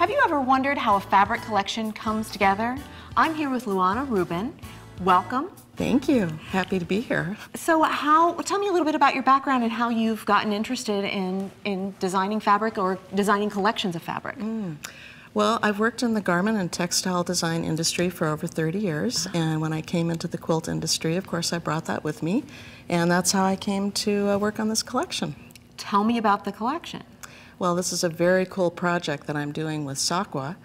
Have you ever wondered how a fabric collection comes together? I'm here with Luana Rubin. Welcome. Thank you. Happy to be here. So tell me a little bit about your background and how you've gotten interested in designing fabric or designing collections of fabric. Well, I've worked in the garment and textile design industry for over 30 years, and when I came into the quilt industry, of course, I brought that with me, and that's how I came to work on this collection. Tell me about the collection. Well, this is a very cool project that I'm doing with SAQA.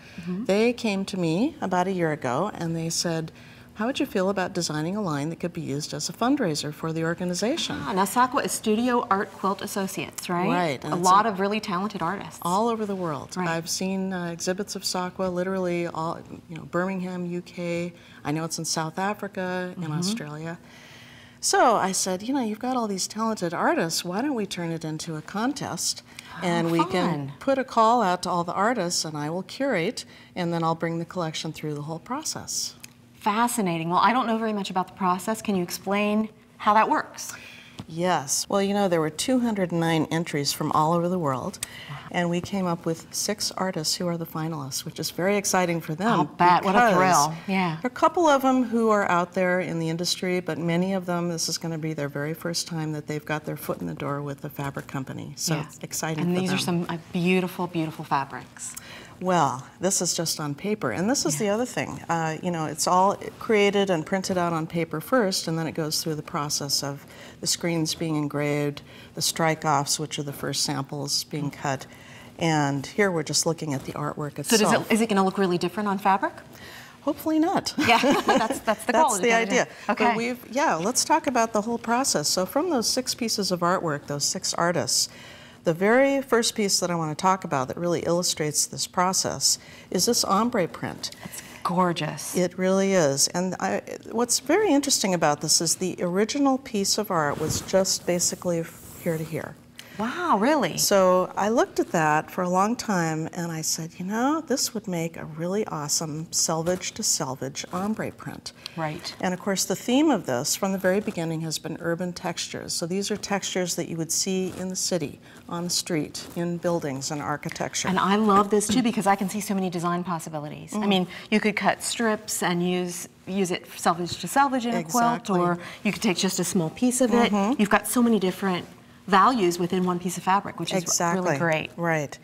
They came to me about a year ago, and they said, how would you feel about designing a line that could be used as a fundraiser for the organization? Now SAQA is Studio Art Quilt Associates, right? Right. A lot of really talented artists. All over the world. Right. I've seen exhibits of SAQA literally all, Birmingham, UK. I know it's in South Africa, in Australia. So I said, you've got all these talented artists, why don't we turn it into a contest? And we can put a call out to all the artists, and I will curate, and then I'll bring the collection through the whole process. Fascinating. Well, I don't know very much about the process. Can you explain how that works? Yes. Well, there were 209 entries from all over the world, and we came up with 6 artists who are the finalists, which is very exciting for them. I'll bet. What a thrill. Yeah. There are a couple of them who are out there in the industry, but many of them, this is going to be their very first time that they've got their foot in the door with a fabric company. So it's exciting for them. And these are some beautiful, beautiful fabrics. Well, this is just on paper, and this is the other thing. It's all created and printed out on paper first, and then it goes through the process of the screens being engraved, the strike-offs, which are the first samples being cut, and here we're just looking at the artwork itself. So is it going to look really different on fabric? Hopefully not. Yeah, that's the goal. That's the idea. Okay. But let's talk about the whole process. So from those 6 pieces of artwork, those 6 artists, the very first piece that I want to talk about that really illustrates this process is this ombre print. It's gorgeous. It really is. And what's very interesting about this is the original piece of art was just basically here to here. Wow, really? So I looked at that for a long time and I said, this would make a really awesome selvage to selvage ombre print. Right. And of course the theme of this from the very beginning has been urban textures. So these are textures that you would see in the city, on the street, in buildings and architecture. And I love this too because I can see so many design possibilities. I mean, you could cut strips and use it selvage to selvage in a quilt, or you could take just a small piece of it. You've got so many different values within one piece of fabric, which is really great. Right.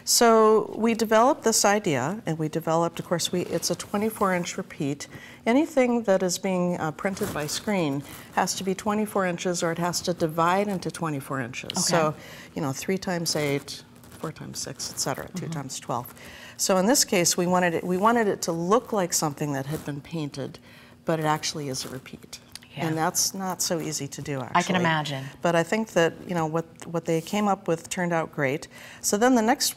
So we developed this idea, and we developed, of course, it's a 24-inch repeat. Anything that is being printed by screen has to be 24 inches, or it has to divide into 24 inches. So, 3 times 8, 4 times 6, etc., 2 times 12. So in this case, we wanted it to look like something that had been painted, but it actually is a repeat. Yeah. And that's not so easy to do, actually. I can imagine. But I think that, what they came up with turned out great. So then the next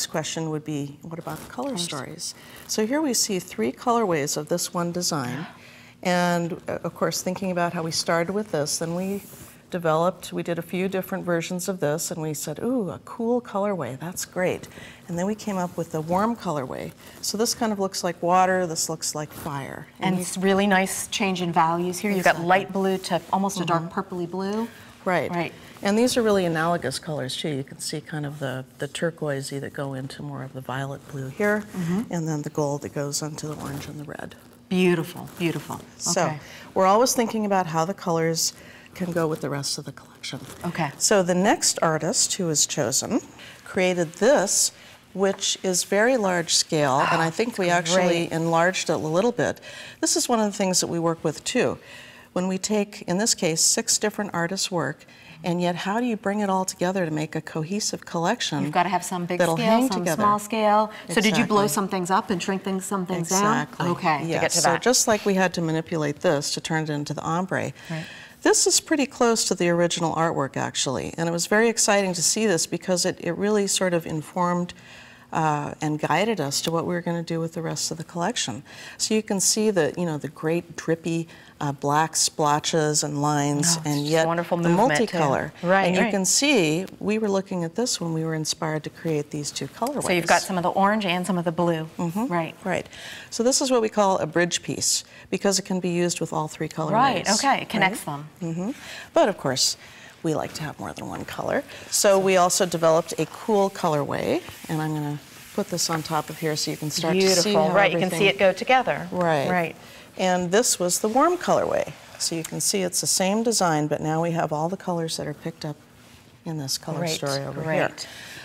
question would be, what about the color stories? So here we see 3 colorways of this one design. And of course, thinking about how we started with this, then we did a few different versions of this, and we said, ooh, a cool colorway, that's great. And then we came up with a warm colorway. So this kind of looks like water, this looks like fire. And it's really nice change in values here. You've got light blue to almost a dark purpley blue. Right. And these are really analogous colors too. You can see kind of the turquoisey that go into more of the violet blue here, and then the gold that goes into the orange and the red. Beautiful, beautiful. So we're always thinking about how the colors can go with the rest of the collection. Okay. So the next artist who was chosen created this, which is very large scale, and I think we actually enlarged it a little bit. This is one of the things that we work with too. When we take, in this case, 6 different artists' work, and yet how do you bring it all together to make a cohesive collection? You've got to have some big scale, some small scale. So did you blow some things up and shrink some things down? Okay, to get to that. So just like we had to manipulate this to turn it into the ombre, this is pretty close to the original artwork, actually, and it was very exciting to see this because it really sort of informed and guided us to what we were going to do with the rest of the collection. So you can see the great drippy black splotches and lines, and yet the multicolor. And you can see we were looking at this when we were inspired to create these 2 colorways. So you've got some of the orange and some of the blue. Right. So this is what we call a bridge piece because it can be used with all 3 colorways. Right. Okay. It connects them. But of course, we like to have more than one color. So we also developed a cool colorway, and I'm going to put this on top of here so you can start to see Beautiful, how right, you can see it go together. Right. Right. And this was the warm colorway. So you can see it's the same design, but now we have all the colors that are picked up in this color story over here.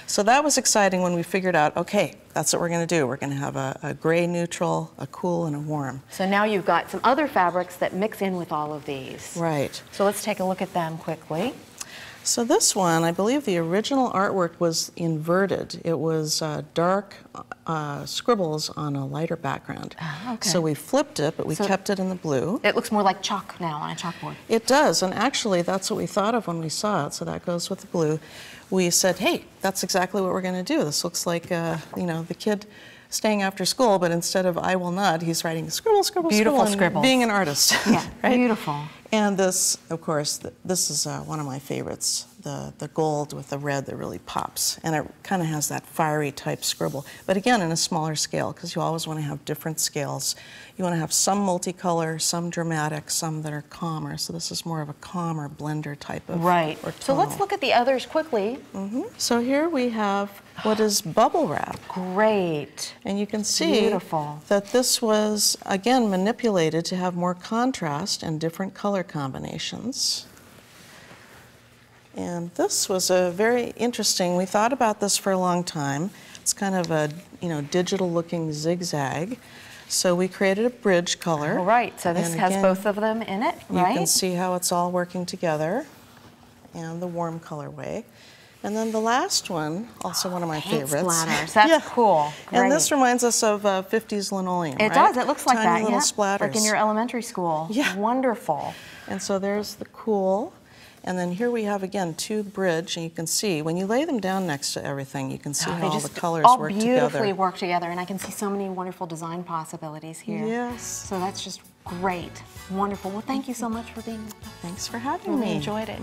So that was exciting when we figured out, okay, that's what we're going to do. We're going to have a gray neutral, a cool, and a warm. So now you've got some other fabrics that mix in with all of these. Right. So let's take a look at them quickly. So this one, I believe the original artwork was inverted. It was dark scribbles on a lighter background. Okay. So we flipped it, but we kept it in the blue. It looks more like chalk now on a chalkboard. It does, and actually that's what we thought of when we saw it, so that goes with the blue. We said, hey, that's exactly what we're going to do. This looks like, you know, the kid staying after school, but instead of I will not, he's writing scribble, scribble, beautiful scribble, scribbles. Being an artist. Yeah, right? Beautiful. And this, of course, this is one of my favorites, the gold with the red that really pops. And it kind of has that fiery type scribble. But again, in a smaller scale, because you always want to have different scales. You want to have some multicolor, some dramatic, some that are calmer. So this is more of a calmer blender type of. Right. So let's look at the others quickly. So here we have what is bubble wrap. Great. And you can see that this was, again, manipulated to have more contrast and different color combinations. And this was a very interesting, we thought about this for a long time. It's kind of a, you know, digital looking zigzag. So we created a bridge color. All right, so this has both of them in it, right? You can see how it's all working together, and the warm colorway. And then the last one, also one of my favorites. Splatters, that's cool. Great. And this reminds us of 50s linoleum, It does, it looks like Tiny that, little splatters. like in your elementary school. Yeah. Wonderful. And so there's the cool. And then here we have, again, two bridge, and you can see, when you lay them down next to everything, you can see how all the colors work together. All beautifully work together, and I can see so many wonderful design possibilities here. Yes. So that's just great. Wonderful. Well, thank you so much for being with us. Thanks for having me. Really enjoyed it.